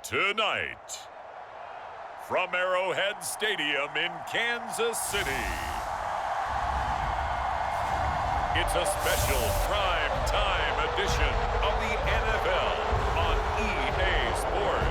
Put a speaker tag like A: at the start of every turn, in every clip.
A: Tonight, from Arrowhead Stadium in Kansas City, it's a special prime time edition of the NFL on EA Sports.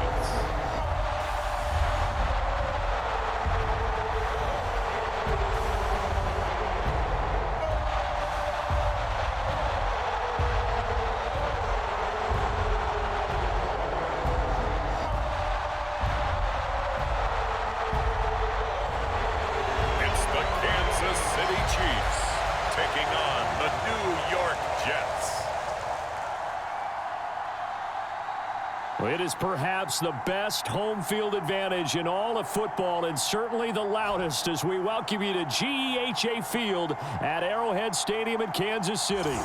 B: It is perhaps the best home field advantage in all of football, and certainly the loudest, as we welcome you to GEHA Field at Arrowhead Stadium in Kansas City.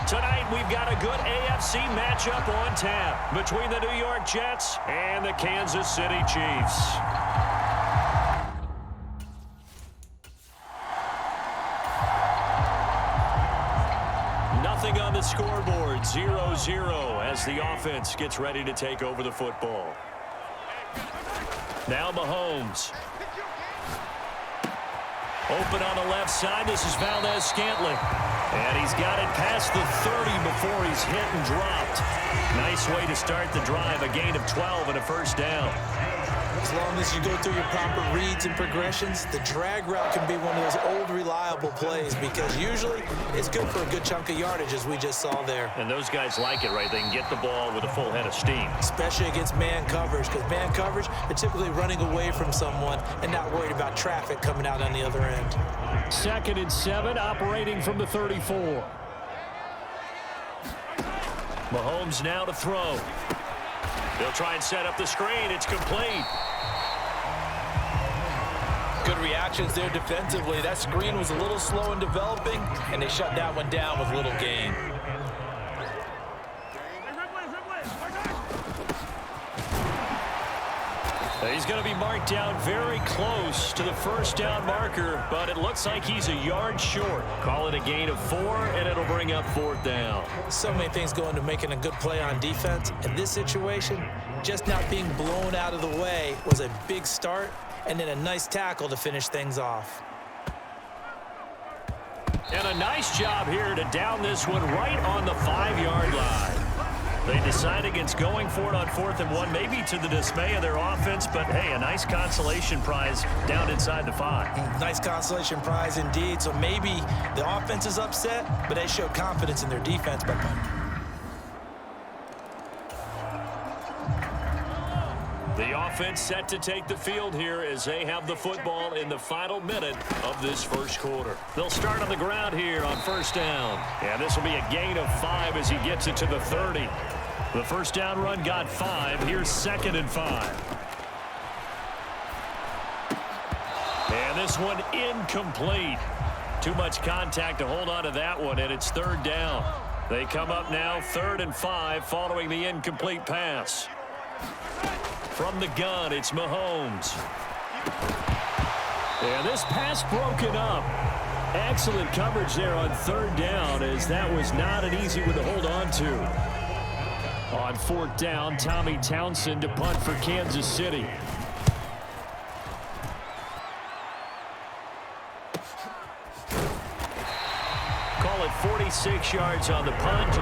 B: Tonight, we've got a good AFC matchup on tap between the New York Jets and the Kansas City Chiefs. Nothing on the scoreboard, 0-0 as the offense gets ready to take over the football. Now Mahomes. Open on the left side. This is Valdez-Scantling. And he's got it past the 30 before he's hit and dropped. Nice way to start the drive. A gain of 12 and a first down.
C: As long as you go through your proper reads and progressions, the drag route can be one of those old reliable plays because usually it's good for a good chunk of yardage, as we just saw there.
B: And those guys like it, right? They can get the ball with a full head of steam.
C: Especially against man coverage, because man coverage, they're typically running away from someone and not worried about traffic coming out on the other end.
B: 2nd and 7, operating from the 34. Mahomes now to throw. They'll try and set up the screen. It's complete.
C: Good reactions there defensively. That screen was a little slow in developing, and they shut that one down with little gain.
B: He's going to be marked down very close to the first down marker, but it looks like he's a yard short. Call it a gain of 4, and it'll bring up 4th down.
C: So many things go into making a good play on defense. In this situation, just not being blown out of the way was a big start, and then a nice tackle to finish things off.
B: And a nice job here to down this one right on the 5-yard line. They decide against going for it on 4th and 1, maybe to the dismay of their offense, but hey, a nice consolation prize down inside the 5.
C: Nice consolation prize indeed. So maybe the offense is upset, but they showed confidence in their defense. But
B: the offense set to take the field here as they have the football in the final minute of this first quarter. They'll start on the ground here on first down. And this will be a gain of 5 as he gets it to the 30. The first down run got 5. Here's 2nd and 5. And this one incomplete. Too much contact to hold on to that one, and it's 3rd down. They come up now 3rd and 5 following the incomplete pass. From the gun, it's Mahomes. And this pass broken up. Excellent coverage there on 3rd down, as that was not an easy one to hold on to. On 4th down, Tommy Townsend to punt for Kansas City. Call it 46 yards on the punt.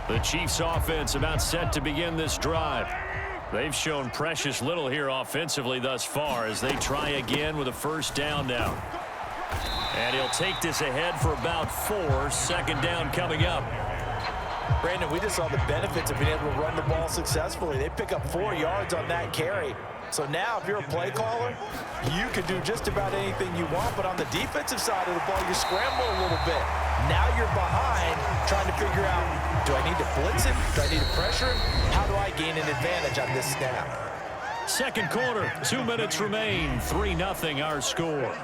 B: The Chiefs offense about set to begin this drive. They've shown precious little here offensively thus far as they try again with a first down now. And he'll take this ahead for about 4. 2nd down coming up.
C: Brandon, we just saw the benefits of being able to run the ball successfully. They pick up 4 yards on that carry. So now if you're a play caller, you can do just about anything you want. But on the defensive side of the ball, you scramble a little bit. Now you're behind trying to figure out, do I need to blitz him? Do I need to pressure him? How do I gain an advantage on this snap.
B: Second quarter, 2 minutes remain. 3-0 our score.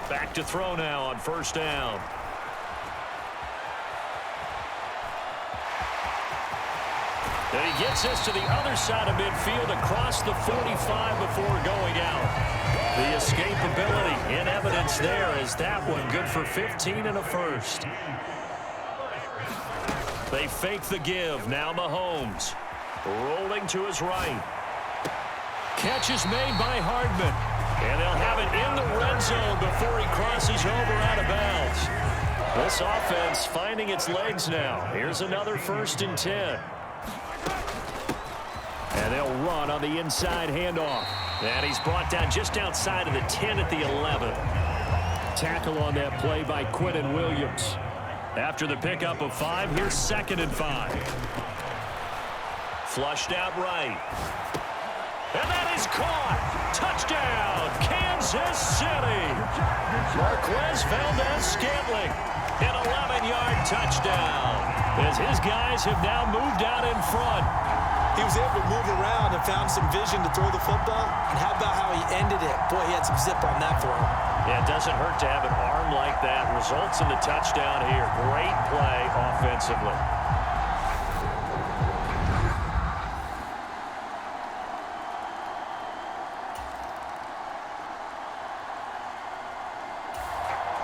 B: Back to throw now on first down. And he gets this to the other side of midfield across the 45 before going out. The escapability in evidence there as that one good for 15 and a first. They fake the give. Now Mahomes rolling to his right. Catch is made by Hardman. And they'll have it in the red zone before he crosses over out of bounds. This offense finding its legs now. Here's another 1st and 10. And they'll run on the inside handoff. And he's brought down just outside of the 10 at the 11. Tackle on that play by Quentin Williams. After the pickup of 5, here's 2nd and 5. Flushed out right. And that is caught. Touchdown, Kansas City. Marquez Valdez-Scantling, an 11-yard touchdown. As his guys have now moved out in front.
C: He was able to move around and found some vision to throw the football. And how about how he ended it? Boy, he had some zip on that throw.
B: Yeah, it doesn't hurt to have an arm like that. Results in the touchdown here. Great play offensively.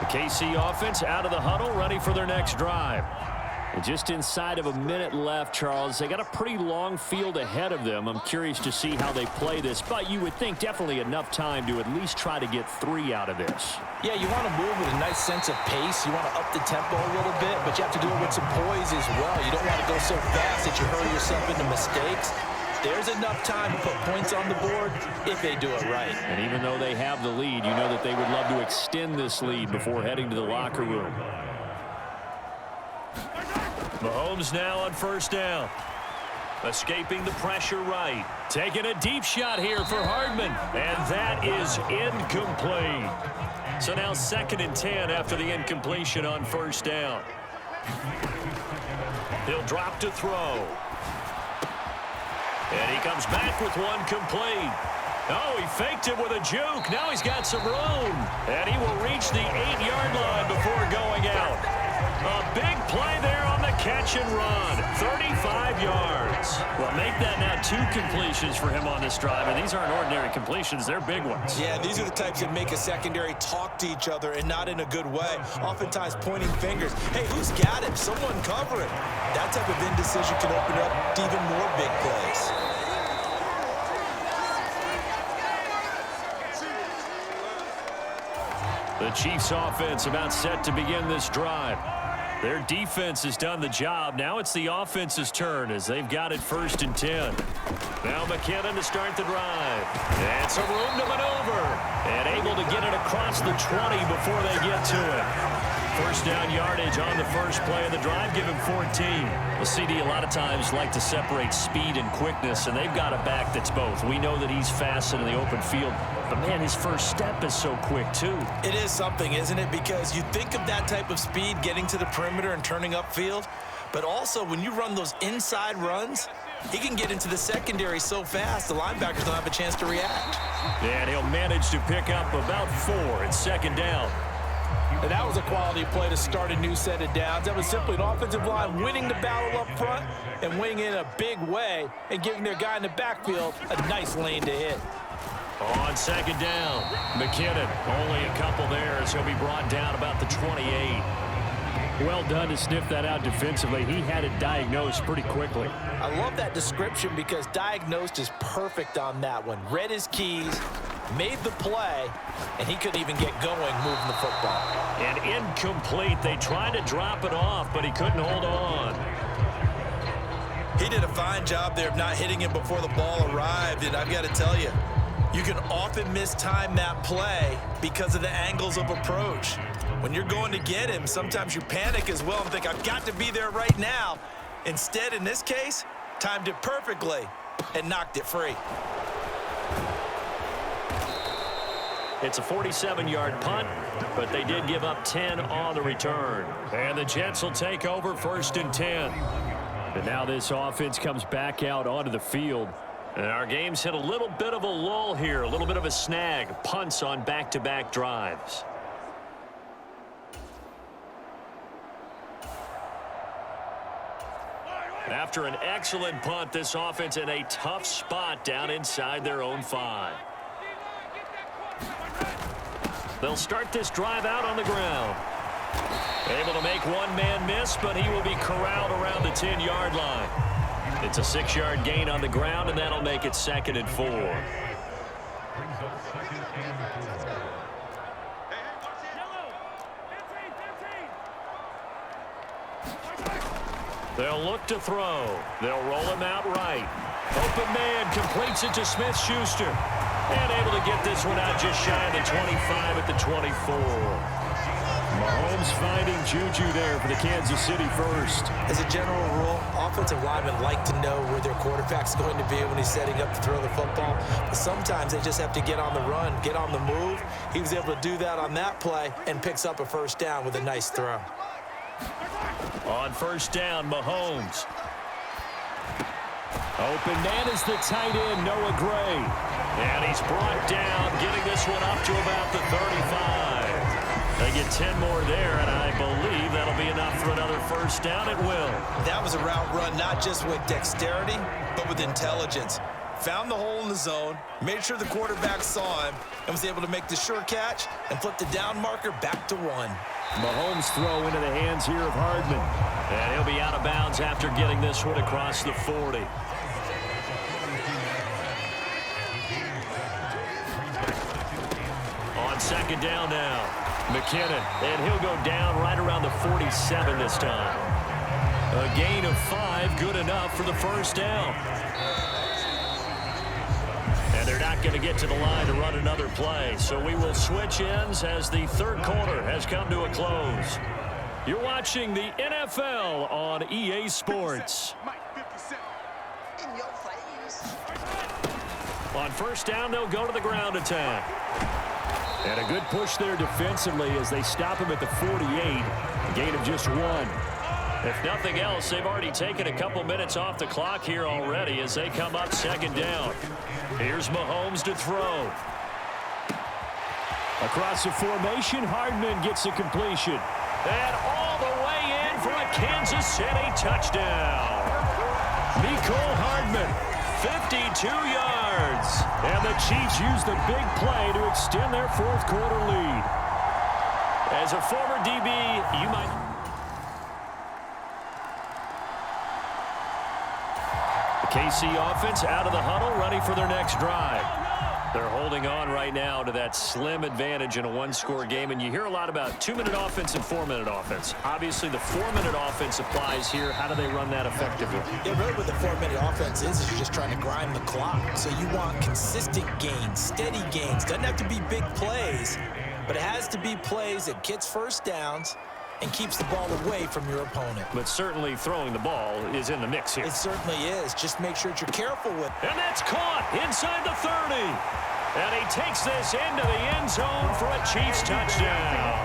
B: The KC offense out of the huddle, ready for their next drive. And just inside of a minute left, Charles. They got a pretty long field ahead of them. I'm curious to see how they play this, but you would think definitely enough time to at least try to get 3 out of this.
C: Yeah, you want to move with a nice sense of pace. You want to up the tempo a little bit, but you have to do it with some poise as well. You don't want to go so fast that you hurry yourself into mistakes. There's enough time to put points on the board if they do it right.
B: And even though they have the lead, you know that they would love to extend this lead before heading to the locker room. Mahomes now on first down. Escaping the pressure right. Taking a deep shot here for Hardman. And that is incomplete. So now 2nd and 10 after the incompletion on first down. He'll drop to throw. And he comes back with one complete. Oh, he faked it with a juke. Now he's got some room. And he will reach the 8-yard line before going out. A big play there on the catch and run. 35 yards. Well, make that now 2 completions for him on this drive. And these aren't ordinary completions. They're big ones.
C: Yeah, these are the types that make a secondary talk to each other and not in a good way. Oftentimes pointing fingers. Hey, who's got him? Someone cover it. That type of indecision can open up to even more big plays.
B: The Chiefs offense about set to begin this drive. Their defense has done the job. Now it's the offense's turn as they've got it 1st and 10. Now McKinnon to start the drive. And some room to maneuver. And able to get it across the 20 before they get to it. First down yardage on the first play of the drive. Give him 14. The CD a lot of times like to separate speed and quickness, and they've got a back that's both. We know that he's fast in the open field, but man, his first step is so quick too.
C: It is something, isn't it? Because you think of that type of speed getting to the perimeter and turning upfield, but also when you run those inside runs, he can get into the secondary so fast the linebackers don't have a chance to react.
B: And he'll manage to pick up about 4 at 2nd down.
C: And that was a quality play to start a new set of downs. That was simply an offensive line winning the battle up front and winning in a big way and giving their guy in the backfield a nice lane to hit.
B: On 2nd down, McKinnon only a couple there as he'll be brought down about the 28. Well done to sniff that out defensively. He had it diagnosed pretty quickly.
C: I love that description because diagnosed is perfect on that one. Read his keys, made the play, and he couldn't even get going moving the football.
B: And incomplete. They tried to drop it off, but he couldn't hold on.
C: He did a fine job there of not hitting him before the ball arrived, and I've got to tell you, you can often mistime that play because of the angles of approach. When you're going to get him, sometimes you panic as well and think, I've got to be there right now. Instead, in this case, timed it perfectly and knocked it free.
B: It's a 47-yard punt, but they did give up 10 on the return. And the Jets will take over 1st and 10. And now this offense comes back out onto the field. And our game's hit a little bit of a lull here, a little bit of a snag. Punts on back-to-back drives. After an excellent punt, this offense in a tough spot down inside their own 5. They'll start this drive out on the ground. Able to make one man miss, but he will be corralled around the 10-yard line. It's a 6-yard gain on the ground, and that'll make it 2nd and 4. They'll look to throw. They'll roll him out right. Open man completes it to Smith-Schuster. And able to get this one out just shy of the 25 at the 24. Mahomes finding Juju there for the Kansas City first.
C: As a general rule, offensive linemen like to know where their quarterback's going to be when he's setting up to throw the football. But sometimes they just have to get on the run, get on the move. He was able to do that on that play and picks up a 1st down with a nice throw.
B: On 1st down, Mahomes. Open man is the tight end, Noah Gray. And he's brought down, getting this one up to about the 35. They get 10 more there, and I believe that'll be enough for another 1st down. It will.
C: That was a route run not just with dexterity, but with intelligence. Found the hole in the zone, made sure the quarterback saw him, and was able to make the sure catch and flip the down marker back to 1.
B: Mahomes throw into the hands here of Hardman. And he'll be out of bounds after getting this one across the 40. On 2nd down now, McKinnon. And he'll go down right around the 47 this time. A gain of 5, good enough for the 1st down. And they're not going to get to the line to run another play. So we will switch ends as the 3rd quarter has come to a close. You're watching the NFL on EA Sports. On 1st down, they'll go to the ground attack. And a good push there defensively as they stop him at the 48. A gain of just 1. If nothing else, they've already taken a couple minutes off the clock here already as they come up 2nd down. Here's Mahomes to throw. Across the formation, Hardman gets a completion. And all the way in for a Kansas City touchdown. Mecole Hardman, 52 yards. And the Chiefs use the big play to extend their 4th quarter lead. As a former DB, you might... KC offense out of the huddle, ready for their next drive. They're holding on right now to that slim advantage in a 1-score game, and you hear a lot about 2-minute offense and 4-minute offense. Obviously, the 4-minute offense applies here. How do they run that effectively?
C: Yeah, really what the 4-minute offense is you're just trying to grind the clock. So you want consistent gains, steady gains. Doesn't have to be big plays, but it has to be plays that gets 1st downs and keeps the ball away from your opponent.
B: But certainly throwing the ball is in the mix here.
C: It certainly is. Just make sure that you're careful with it.
B: And that's caught inside the 30. And he takes this into the end zone for a Chiefs touchdown.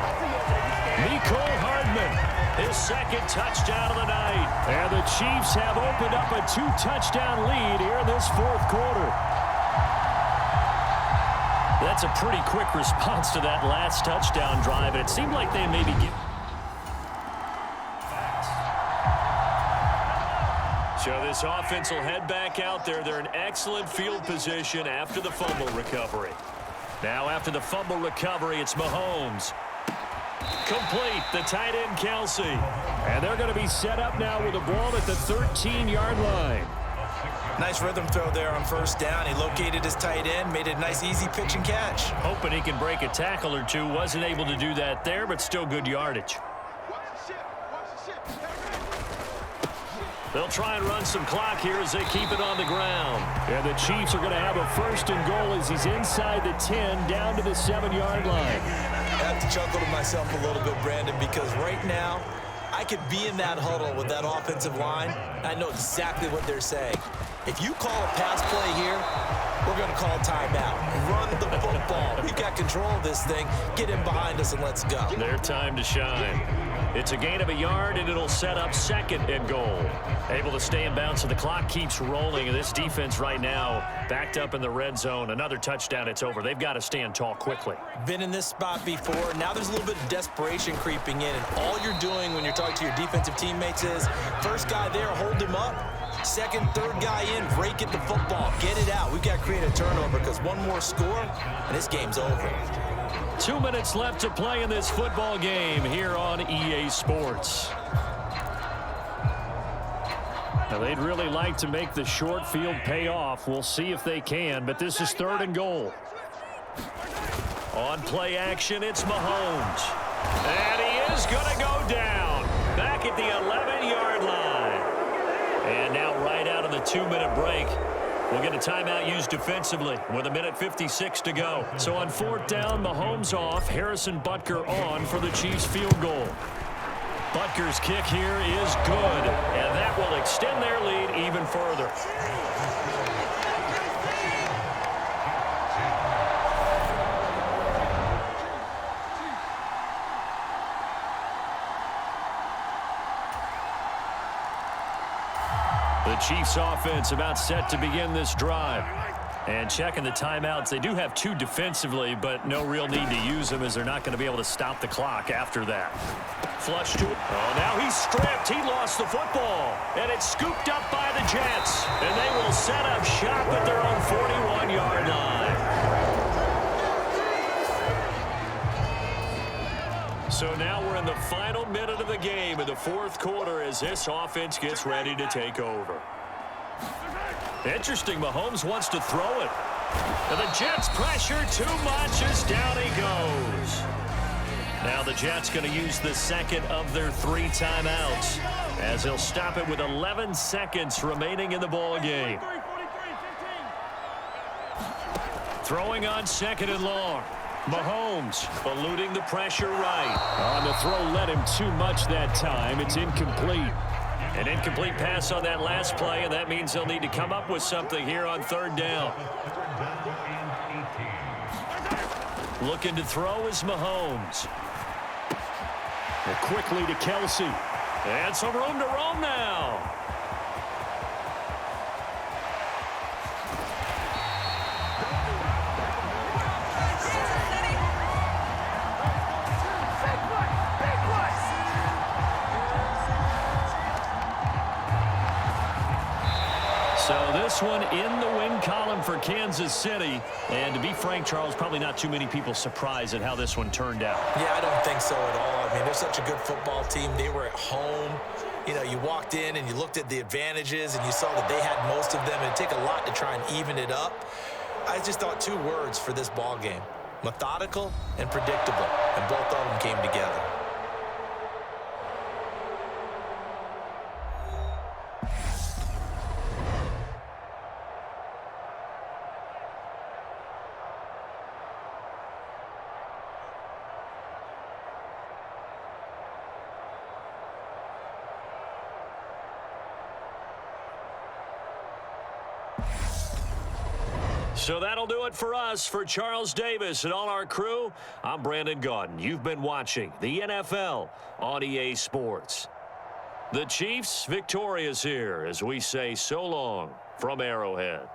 B: Mecole Hardman, his 2nd touchdown of the night. And the Chiefs have opened up a 2-touchdown lead here in this 4th quarter. That's a pretty quick response to that last touchdown drive, and it seemed like they maybe get... So this offense will head back out there. They're in excellent field position after the fumble recovery. Now after the fumble recovery, it's Mahomes. Complete, the tight end Kelsey. And they're going to be set up now with the ball at the 13-yard line.
C: Nice rhythm throw there on 1st down. He located his tight end, made it a nice easy pitch and catch.
B: Hoping he can break a tackle or two. Wasn't able to do that there, but still good yardage. They'll try and run some clock here as they keep it on the ground. And the Chiefs are going to have a 1st and goal as he's inside the 10 down to the 7-yard line.
C: I have to chuckle to myself a little bit, Brandon, because right now I could be in that huddle with that offensive line. I know exactly what they're saying. If you call a pass play here, we're going to call timeout. Run the football. We've got control of this thing. Get him behind us and let's go.
B: Their time to shine. It's a gain of a yard, and it'll set up second and goal. Able to stay in bounds, so the clock keeps rolling. And this defense right now backed up in the red zone. Another touchdown, it's over. They've got to stand tall quickly.
C: Been in this spot before. Now there's a little bit of desperation creeping in. And all you're doing when you're talking to your defensive teammates is, first guy there, hold him up. Second, third guy in, break it the football. Get it out. We've got to create a turnover because one more score, and this game's over.
B: 2 minutes left to play in this football game here on EA Sports. Now, they'd really like to make the short field pay off. We'll see if they can, but this is third and goal. On play action, it's Mahomes. And he is going to go down back at the 11-yard line. And now right out of the 2-minute break, we'll get a timeout used defensively with 1:56 to go. So on fourth down, Mahomes off, Harrison Butker on for the Chiefs field goal. Butker's kick here is good, and that will extend their lead even further. The Chiefs offense about set to begin this drive. And checking the timeouts, they do have 2 defensively, but no real need to use them as they're not going to be able to stop the clock after that. Flush to it. Oh, now he's stripped. He lost the football. And it's scooped up by the Jets. And they will set up shop at their own 41-yard line. So now we're in the final minute of the game in the fourth quarter as this offense gets ready to take over. Interesting, Mahomes wants to throw it. And the Jets pressure too much as down he goes. Now the Jets going to use the second of their 3 timeouts as they'll stop it with 11 seconds remaining in the ball game. Throwing on second and long. Mahomes eluding the pressure right. On the throw led him too much that time. It's incomplete. An incomplete pass on that last play, and that means they'll need to come up with something here on third down. Looking to throw is Mahomes. And quickly to Kelsey. And some room to roam now. So this one in the win column for Kansas City. And to be frank, Charles, probably not too many people surprised at how this one turned out.
C: Yeah, I don't think so at all. I mean, they're such a good football team. They were at home. You know, you walked in and you looked at the advantages and you saw that they had most of them. It'd take a lot to try and even it up. I just thought 2 words for this ball game: methodical and predictable. And both of them came together.
B: So that'll do it for us. For Charles Davis and all our crew, I'm Brandon Gaudin. You've been watching the NFL on EA Sports. The Chiefs victorious here as we say so long from Arrowhead.